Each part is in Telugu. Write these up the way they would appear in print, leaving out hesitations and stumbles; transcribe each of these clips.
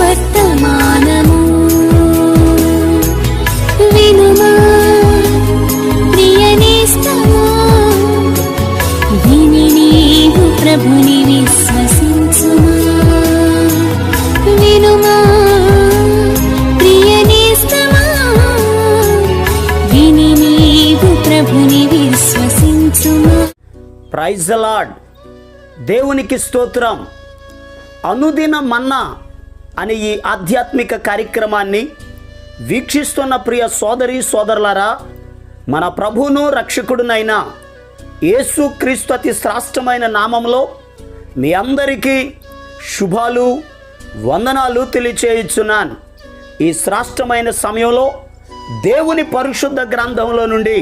వర్తమానము వినుమా ప్రియ నేస్తమా, విని నీవు ప్రభుని విశ్వసించుమా. వినుమా ప్రియ నేస్తమా, విని నీవు ప్రభుని విశ్వసించుమా. Praise the lord. దేవునికి స్తోత్రం. అనుదిన మన్నా అనే ఈ ఆధ్యాత్మిక కార్యక్రమాన్ని వీక్షిస్తున్న ప్రియ సోదరి సోదరులారా, మన ప్రభువును రక్షకుడునైన యేసుక్రీస్తు అతి శ్రేష్టమైన నామంలో మీ అందరికీ శుభాలు వందనాలు తెలియచేయుచున్నాను. ఈ శ్రేష్టమైన సమయంలో దేవుని పరిశుద్ధ గ్రంథంలో నుండి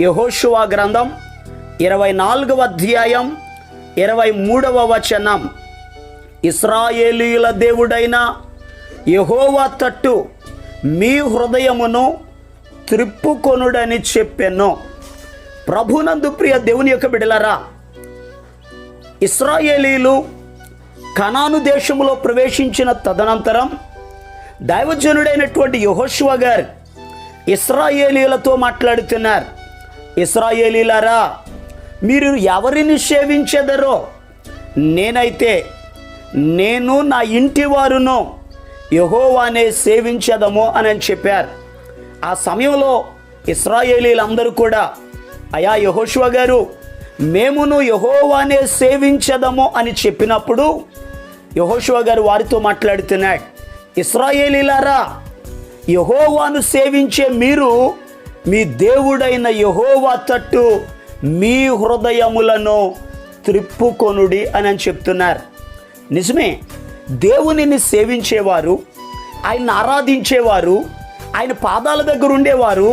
యెహోషువ గ్రంథం 24వ అధ్యాయం 23వ వచనం, ఇశ్రాయేలీయుల దేవుడైన యెహోవా తట్టు మీ హృదయమును త్రిప్పుకొనుడని చెప్పెను. ప్రభునందు ప్రియ దేవుని యొక్క బిడ్డలారా, ఇశ్రాయేలీలు కనాను దేశంలో ప్రవేశించిన తదనంతరం దైవజనుడైనటువంటి యెహోషువ గారు ఇశ్రాయేలీలతో మాట్లాడుతున్నారు. ఇశ్రాయేలీలారా, మీరు ఎవరిని సేవించెదరో నేనైతే నేను నా ఇంటి వారును యెహోవానే సేవించదము అని చెప్పారు. ఆ సమయంలో ఇశ్రాయేలీలందరూ కూడా, అయా యెహోషువ గారు, మేమును యెహోవానే సేవించదము అని చెప్పినప్పుడు యెహోషువ గారు వారితో మాట్లాడుతున్నాడు, ఇశ్రాయేలీలారా, యెహోవాను సేవించే మీరు మీ దేవుడైన యెహోవా తట్టు మీ హృదయములను త్రిప్పుకొనుడి అని చెప్తున్నారు. నిజమే, దేవునిని సేవించేవారు, ఆయన ఆరాధించేవారు, ఆయన పాదాల దగ్గర ఉండేవారు,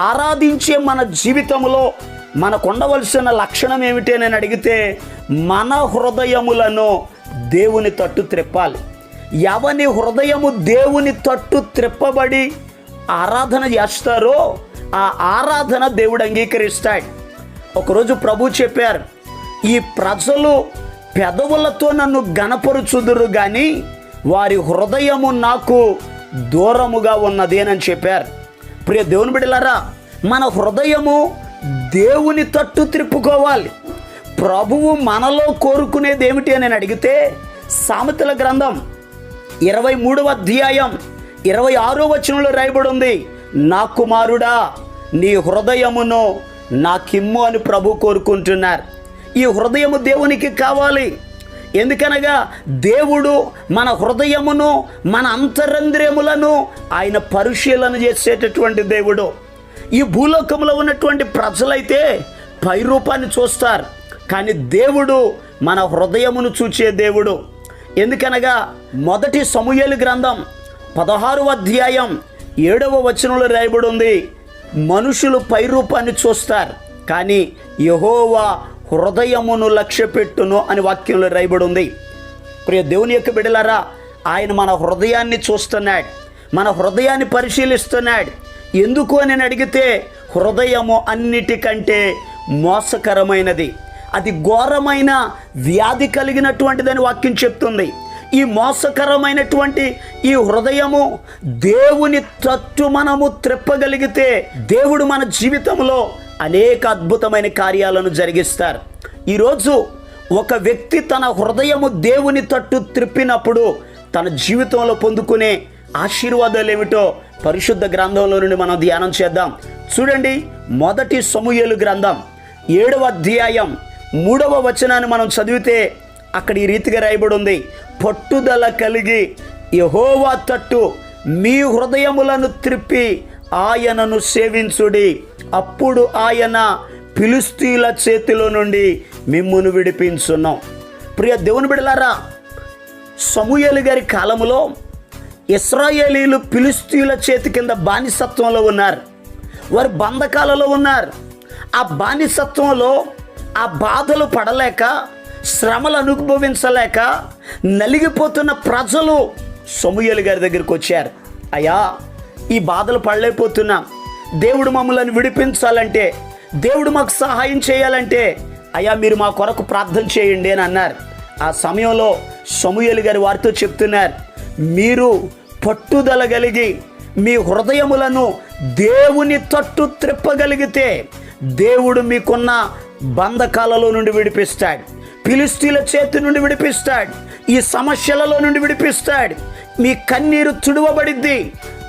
ఆరాధించే మన జీవితంలో మనకు ఉండవలసిన లక్షణం ఏమిటి అని అడిగితే మన హృదయములను దేవుని తట్టు త్రిప్పాలి. ఎవని హృదయము దేవుని తట్టు త్రిప్పబడి ఆరాధన చేస్తారో ఆ ఆరాధన దేవుడు అంగీకరిస్తాడు. ఒకరోజు ప్రభు చెప్పారు, ఈ ప్రజలు పెదవులతో నన్ను గణపరుచుదురు కానీ వారి హృదయము నాకు దూరముగా ఉన్నది అని చెప్పారు. ప్రియ దేవుని బిడ్డలారా, మన హృదయము దేవుని తట్టు త్రిప్పుకోవాలి. ప్రభువు మనలో కోరుకునేది ఏమిటి అని అడిగితే సామెతల గ్రంథం 23వ అధ్యాయం 26వ వచనంలో రాయబడి ఉంది, నా కుమారుడా నీ హృదయమును నాకిమ్ము అని ప్రభు కోరుకుంటున్నారు. ఈ హృదయము దేవునికి కావాలి. ఎందుకనగా దేవుడు మన హృదయమును మన అంతరంద్రియములను ఆయన పరిశీలన చేసేటటువంటి దేవుడు. ఈ భూలోకంలో ఉన్నటువంటి ప్రజలైతే పై రూపాన్ని చూస్తారు, కానీ దేవుడు మన హృదయమును చూచే దేవుడు. ఎందుకనగా మొదటి సమూయేలు గ్రంథం 16వ అధ్యాయం 7వ వచనంలో రాయబడి ఉంది, మనుషులు పై రూపాన్ని చూస్తారు కానీ యెహోవా హృదయమును లక్ష్యపెట్టును అని వాక్యంలో రాయబడి ఉంది. ప్రియ దేవుని యొక్క బిడ్డలారా, ఆయన మన హృదయాన్ని చూస్తున్నాడు, మన హృదయాన్ని పరిశీలిస్తున్నాడు. ఎందుకు అని అడిగితే హృదయము అన్నిటికంటే మోసకరమైనది, అది ఘోరమైన వ్యాధి కలిగినటువంటిదని వాక్యం చెప్తుంది. ఈ మోసకరమైనటువంటి ఈ హృదయము దేవుని తట్టు మనము త్రిప్పగలిగితే దేవుడు మన జీవితంలో అనేక అద్భుతమైన కార్యాలను జరిగిస్తారు. ఈరోజు ఒక వ్యక్తి తన హృదయము దేవుని తట్టు త్రిప్పినప్పుడు తన జీవితంలో పొందుకునే ఆశీర్వాదాలు ఏమిటో పరిశుద్ధ గ్రంథంలో నుండి మనం ధ్యానం చేద్దాం. చూడండి, మొదటి సమూయేలు గ్రంథం 7వ అధ్యాయం 3వ వచనాన్ని మనం చదివితే అక్కడ ఈ రీతిగా రాయబడి ఉంది, పట్టుదల కలిగి యెహోవా తట్టు మీ హృదయములను త్రిప్పి ఆయనను సేవించుడి, అప్పుడు ఆయన ఫిలిష్తీయుల చేతిలో నుండి మిమ్మును విడిపించును. ప్రియ దేవుని బిడ్డలారా, సమూయేలు గారి కాలములో ఇశ్రాయేలీలు ఫిలిష్తీయుల చేతి కింద బానిసత్వంలో ఉన్నారు. వారు బంధకాలలో ఉన్నారు. ఆ బానిసత్వంలో ఆ బాధలు పడలేక, శ్రమలు అనుభవించలేక నలిగిపోతున్న ప్రజలు సమూయేలు గారి దగ్గరికి వచ్చారు. అయ్యా, ఈ బాధలు పడలేకపోతున్నాం, దేవుడు మమ్మల్ని విడిపించాలంటే, దేవుడు మాకు సహాయం చేయాలంటే అయ్యా మీరు మా కొరకు ప్రార్థన చేయండి అని అన్నారు. ఆ సమయంలో సమూయేలు గారు వారితో చెప్తున్నారు, మీరు పట్టుదల కలిగి మీ హృదయములను దేవుని తట్టు త్రిప్పగలిగితే దేవుడు మీకున్న బంధకాలలో నుండి విడిపిస్తాడు, ఫిలిష్తీయుల చేతి నుండి విడిపిస్తాడు, ఈ సమస్యలలో నుండి విడిపిస్తాడు, మీ కన్నీరు తుడవబడిద్ది.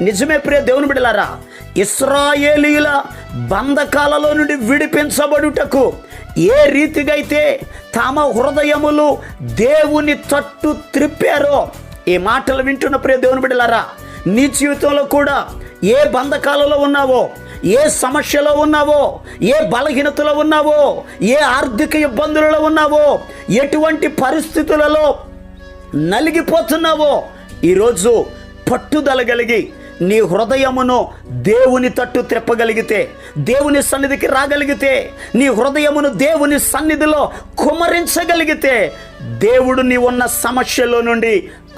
నిజమే ప్రియ దేవుని బిడ్డలారా, ఇశ్రాయేలీయుల బంధకాలలో నుండి విడిపించబడుటకు ఏ రీతిగా అయితే తమ హృదయములు దేవుని తట్టు త్రిప్పారో, ఈ మాటలు వింటున్న ప్రియ దేవుని బిడ్డలారా, నీ జీవితంలో కూడా ఏ బంధకాలలో ఉన్నావో, ఏ సమస్యలో ఉన్నావో, ఏ బలహీనతలో ఉన్నావో, ఏ ఆర్థిక ఇబ్బందులలో ఉన్నావో, ఎటువంటి పరిస్థితులలో నలిగిపోతున్నావో, ఈరోజు పట్టుదల కలిగి నీ హృదయమును దేవుని తట్టు త్రిప్పగలిగితే, దేవుని సన్నిధికి రాగలిగితే, నీ హృదయమును దేవుని సన్నిధిలో కుమరించగలిగితే, దేవుడు నీ ఉన్న సమస్యలో నుండి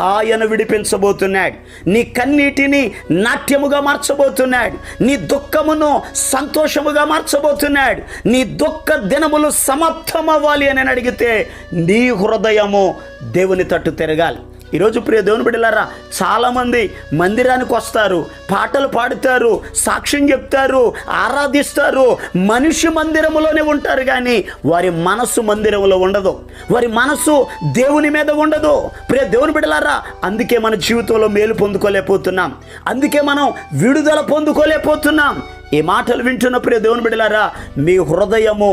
ఆయన విడిపించబోతున్నాడు. నీ కన్నీటిని నాట్యముగా మార్చబోతున్నాడు, నీ దుఃఖమును సంతోషముగా మార్చబోతున్నాడు. నీ దుఃఖ దినములు సమాప్తమవ్వాలి అని అడిగితే నీ హృదయము దేవుని తట్టు తిరగాలి. ఈరోజు ప్రియ దేవుని బిడ్డలారా, చాలామంది మందిరానికి వస్తారు, పాటలు పాడుతారు, సాక్ష్యం చెప్తారు, ఆరాధిస్తారు, మనిషి మందిరములోనే ఉంటారు, కానీ వారి మనసు మందిరంలో ఉండదు, వారి మనసు దేవుని మీద ఉండదు. ప్రియ దేవుని బిడ్డలారా, అందుకే మన జీవితంలో మేలు పొందుకోలేకపోతున్నాం, అందుకే మనం విడుదల పొందుకోలేకపోతున్నాం. ఈ మాటలు వింటున్న ప్రియ దేవుని బిడ్డలారా, మీ హృదయము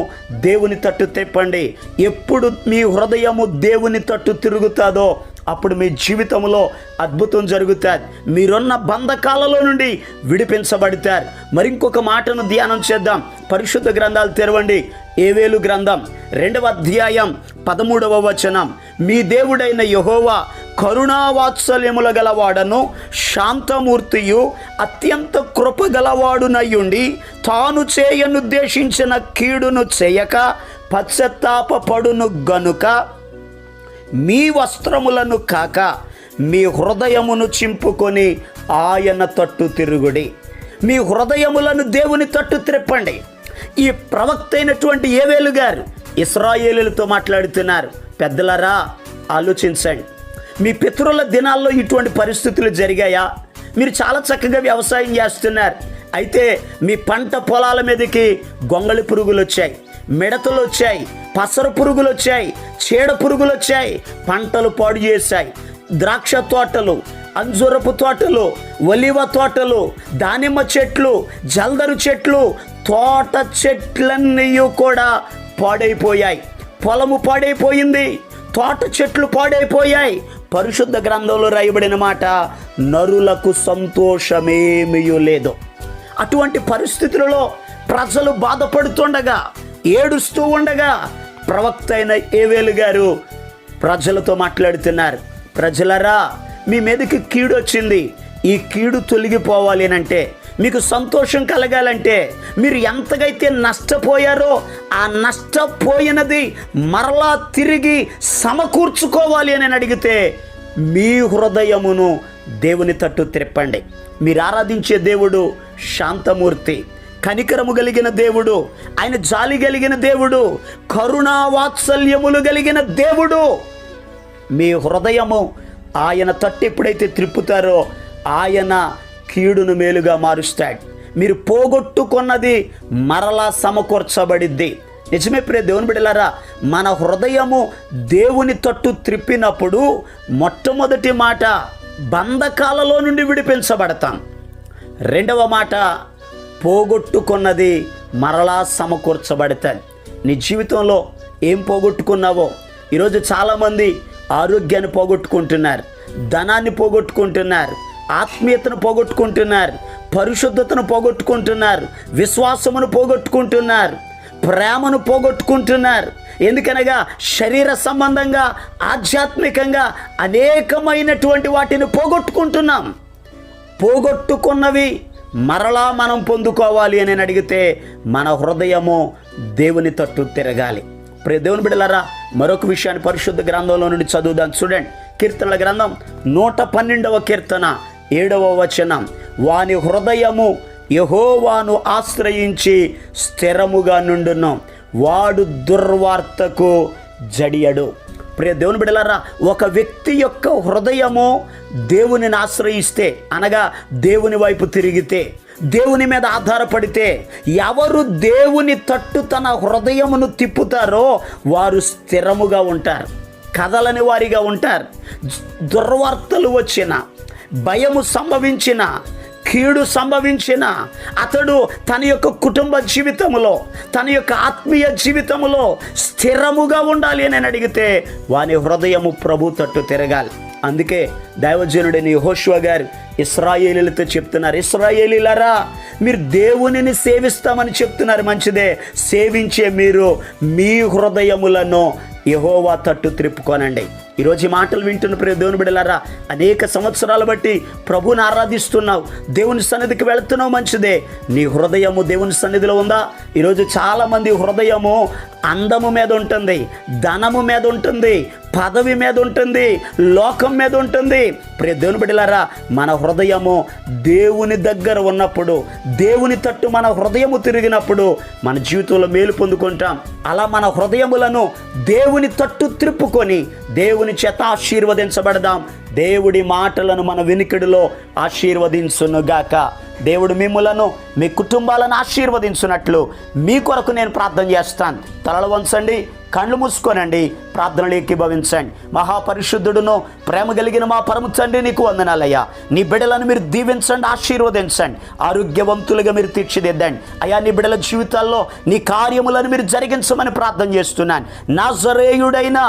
దేవుని తట్టు తిప్పండి. ఎప్పుడు మీ హృదయము దేవుని తట్టు తిరుగుతుందో అప్పుడు మీ జీవితంలో అద్భుతం జరుగుతుంది, మీరున్న బంధకాలలో నుండి విడిపించబడతారు. మరింకొక మాటను ధ్యానం చేద్దాం. పరిశుద్ధ గ్రంథాలు తెరవండి. ఏవేలు గ్రంథం 2వ అధ్యాయం 13వ వచనం. మీ దేవుడైన యెహోవా కరుణావాత్సల్యముల గలవాడను, శాంతమూర్తియు, అత్యంత కృపగలవాడునయ్యుండి, తాను చేయనుద్దేశించిన కీడును చేయక పశ్చాత్తాపపడును గనుక మీ వస్త్రములను కాక మీ హృదయమును చింపుకొని ఆయన తట్టు తిరుగుడి. మీ హృదయములను దేవుని తట్టు త్రిప్పండి. ఈ ప్రవక్త అయినటువంటి ఏవేలు గారు ఇశ్రాయేలీయులతో మాట్లాడుతున్నారు. పెద్దలారా, ఆలోచించండి. మీ పితరుల దినాల్లో ఇటువంటి పరిస్థితులు జరిగాయా? మీరు చాలా చక్కగా వ్యవసాయం చేస్తున్నారు, అయితే మీ పంట పొలాల మీదకి గొంగళి పురుగులు వచ్చాయి, మిడతలు వచ్చాయి, పసర పురుగులు వచ్చాయి, చీడ పురుగులు వచ్చాయి, పంటలు పాడు చేశాయి. ద్రాక్ష తోటలు, అంజూరపు తోటలు, ఒలివ తోటలు, దానిమ్మ చెట్లు, జల్దరు చెట్లు, తోట చెట్లన్నీ కూడా పాడైపోయాయి. పొలము పాడైపోయింది, తోట చెట్లు పాడైపోయాయి. పరిశుద్ధ గ్రంథంలో రాయబడిన మాట, నరులకు సంతోషమేమీ లేదు. అటువంటి పరిస్థితులలో ప్రజలు బాధపడుతుండగా, ఏడుస్తూ ఉండగా ప్రవక్త అయిన ఏవేలు గారు ప్రజలతో మాట్లాడుతున్నారు. ప్రజలరా, మీ మీదకి కీడు వచ్చింది, ఈ కీడు తొలగిపోవాలి అంటే, మీకు సంతోషం కలగాలంటే, మీరు ఎంతగైతే నష్టపోయారో ఆ నష్టపోయినది మరలా తిరిగి సమకూర్చుకోవాలి అని అడిగితే మీ హృదయమును దేవుని తట్టు త్రిప్పండి. మీరు ఆరాధించే దేవుడు శాంతమూర్తి, కనికరము కలిగిన దేవుడు, ఆయన జాలి కలిగిన దేవుడు, కరుణా వాత్సల్యములు కలిగిన దేవుడు. మీ హృదయము ఆయన తట్టు ఎప్పుడైతే త్రిప్పుతారో ఆయన కీడును మేలుగా మారుస్తాడు. మీరు పోగొట్టుకున్నది మరలా సమకూర్చబడిద్ది. నిజమే ప్రియ దేవుని బిడ్డలారా, మన హృదయము దేవుని తట్టు త్రిప్పినప్పుడు మొట్టమొదటి మాట బంధకాలలో నుండి విడిపించబడతాం. రెండవ మాట పోగొట్టుకున్నది మరలా సమకూర్చబడతాయి. నీ జీవితంలో ఏం పోగొట్టుకున్నావో, ఈరోజు చాలామంది ఆరోగ్యాన్ని పోగొట్టుకుంటున్నారు, ధనాన్ని పోగొట్టుకుంటున్నారు, ఆత్మీయతను పోగొట్టుకుంటున్నారు, పరిశుద్ధతను పోగొట్టుకుంటున్నారు, విశ్వాసమును పోగొట్టుకుంటున్నారు, ప్రేమను పోగొట్టుకుంటున్నారు. ఎందుకనగా శరీర సంబంధంగా, ఆధ్యాత్మికంగా అనేకమైనటువంటి వాటిని పోగొట్టుకుంటున్నాం. పోగొట్టుకున్నవి మరలా మనం పొందుకోవాలి అని అడిగితే మన హృదయము దేవుని తట్టు తిరగాలి. ప్రియ దేవుని బిడ్డలారా, మరొక విషయాన్ని పరిశుద్ధ గ్రంథంలో నుండి చదువుదాం. చూడండి, కీర్తనల గ్రంథం 112వ కీర్తన 7వ వచనం. వాని హృదయము యెహోవాను ఆశ్రయించి స్థిరముగా నుండును, వాడు దుర్వార్తకు జడియడు. ప్రియ దేవుని బిడ్డలారా, ఒక వ్యక్తి యొక్క హృదయము దేవునిని ఆశ్రయిస్తే, అనగా దేవుని వైపు తిరిగితే, దేవుని మీద ఆధారపడితే, ఎవరు దేవుని తట్టు తన హృదయమును తిప్పుతారో వారు స్థిరముగా ఉంటారు, కదలని వారిగా ఉంటారు. దుర్వార్తలు వచ్చిన, భయము సంభవించిన, కీడు సంభవించిన అతడు తన యొక్క కుటుంబ జీవితంలో, తన యొక్క ఆత్మీయ జీవితంలో స్థిరముగా ఉండాలి అని అడిగితే వాని హృదయము ప్రభు తట్టు తిరగాలి. అందుకే దైవజనుడైన యెహోషువ గారు ఇశ్రాయేలీలతో చెప్తున్నారు, ఇశ్రాయేలీలారా, మీరు దేవునిని సేవిస్తామని చెప్తున్నారు, మంచిదే. సేవించే మీరు మీ హృదయములను యెహోవా తట్టు త్రిప్పుకోనండి. ఈరోజు ఈ మాటలు వింటున్న ప్రియ దేవుని బిడ్డలారా, అనేక సంవత్సరాలు బట్టి ప్రభువుని ఆరాధిస్తున్నావు, దేవుని సన్నిధికి వెళుతున్నావు, మంచిదే. నీ హృదయము దేవుని సన్నిధిలో ఉందా? ఈరోజు చాలామంది హృదయము అందము మీద ఉంటుంది, ధనము మీద ఉంటుంది, పదవి మీద ఉంటుంది, లోకం మీద ఉంటుంది. ప్రియ దేవుని బిడ్డలారా, మన హృదయము దేవుని దగ్గర ఉన్నప్పుడు, దేవుని తట్టు మన హృదయము తిరిగినప్పుడు మన జీవితంలో మేలు పొందుకుంటాం. అలా మన హృదయములను దేవుని తట్టు త్రిప్పుకొని దేవుని చేత ఆశీర్వదించబడదాం. దేవుడి మాటలను మన వినికిడిలో ఆశీర్వదించునుగాక. దేవుడు మిమ్ములను, మీ కుటుంబాలను ఆశీర్వదించున్నట్లు మీ కొరకు నేను ప్రార్థన చేస్తాను. తలలు వంచండి, కళ్ళు మూసుకోనండి, ప్రార్థనలు ఏకీభవించండి. మహాపరిశుద్ధుడును ప్రేమ కలిగిన మా పరమ తండ్రి, నీకు వందనాలయ్యా. నీ బిడ్డలను మీరు దీవించండి, ఆశీర్వదించండి, ఆరోగ్యవంతులుగా మీరు తీర్చిదిద్దండి అయ్యా. నీ బిడ్డల జీవితాల్లో నీ కార్యములను మీరు జరిగించమని ప్రార్థన చేస్తున్నాను. నజరేయుడైన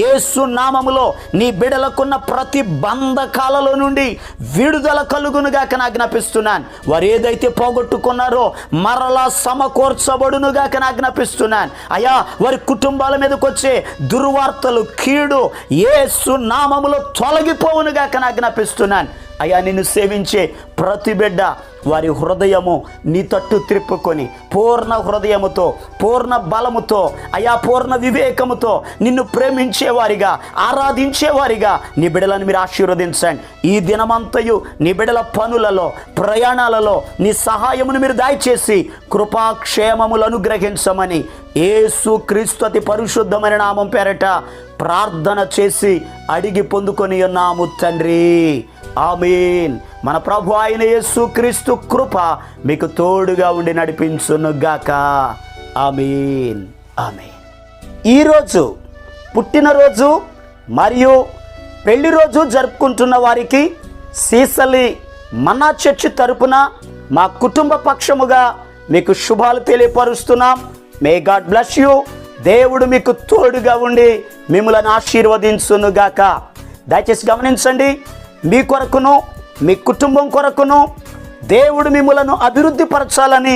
యేసు నామములో నీ బిడ్డలకున్న ప్రతి బంధకాలలో నుండి విడుదల కలుగునుగాక ఆజ్ఞాపిస్తున్నాను. వారు ఏదైతే పోగొట్టుకున్నారో మరలా సమకూర్చబడునుగాక ఆజ్ఞాపిస్తున్నాను అయ్యా. వారి కుటుంబాల మీదకి వచ్చే దుర్వార్తలు, కీడు యేసు నామములో తొలగిపోవునుగాక ఆజ్ఞాపిస్తున్నాను అయ్యా. నిన్ను సేవించే ప్రతి బిడ్డ వారి హృదయము నీ తట్టు త్రిప్పుకొని పూర్ణ హృదయముతో, పూర్ణ బలముతో అయా, పూర్ణ వివేకముతో నిన్ను ప్రేమించేవారిగా, ఆరాధించేవారిగా నీ బిడ్డలను మీరు ఆశీర్వదించండి. ఈ దినమంతయు నీ బిడ్డల పనులలో, ప్రయాణాలలో నీ సహాయమును మీరు దయచేసి కృపాక్షేమములను అనుగ్రహించమని యేసు క్రీస్తు అతి పరిశుద్ధమైన నామం పేరట ప్రార్థన చేసి అడిగి పొందుకొని ఉన్నాము తండ్రి, ఆమేన్. మన ప్రభు అయిన యేసు క్రీస్తు కృప మీకు తోడుగా ఉండి నడిపించునుగాక. ఆమేన్, ఆమేన్. ఈరోజు పుట్టినరోజు మరియు పెళ్లి రోజు జరుపుకుంటున్న వారికి సీసలి మన్నా చర్చి తరపున మా కుటుంబ పక్షముగా మీకు శుభాలు తెలియపరుస్తున్నాం. May God bless you. దేవుడు మీకు తోడుగా ఉండి మిమ్మల్ని ఆశీర్వదించునుగాక. దయచేసి గమనించండి, మీ కొరకును మీ కుటుంబం కొరకును దేవుడు మిమ్మలను అభివృద్ధి పరచాలని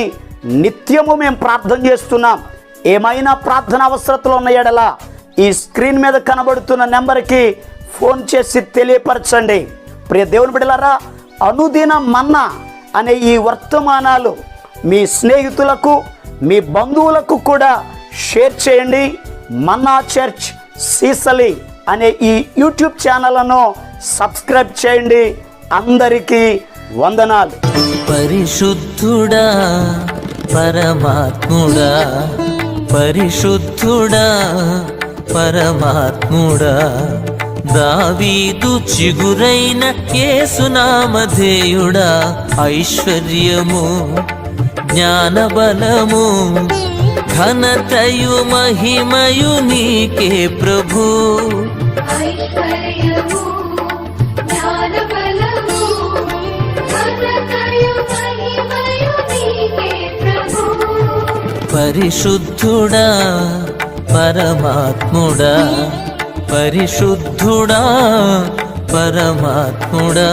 నిత్యము మేము ప్రార్థన చేస్తున్నాం. ఏమైనా ప్రార్థన అవసరతలు ఉన్న ఎడల ఈ స్క్రీన్ మీద కనబడుతున్న నెంబర్కి ఫోన్ చేసి తెలియపరచండి. ప్రియ దేవుని బిడ్డలారా, అనుదిన మన్నా అనే ఈ వర్తమానాలు మీ స్నేహితులకు, మీ బంధువులకు కూడా షేర్ చేయండి. మన్నా చర్చ్ సీసలి అనే ఈ యూట్యూబ్ ఛానల్ను సబ్స్క్రైబ్ చేయండి. అందరికీ వందనాలు. పరిశుద్ధుడా పరమాత్ముడా, పరిశుద్ధుడా పరమాత్ముడా, దావీదు చిగురైన యేసునామధేయుడా, ఐశ్వర్యము జ్ఞానబలము ఘనతయు మహిమయు నీకే ప్రభు. ఐశ్వర్యము జ్ఞానబలము ఘనతయు మహిమయు నీకే ప్రభు. పరిశుద్ధుడా పరమాత్ముడా, పరిశుద్ధుడా పరమాత్ముడా.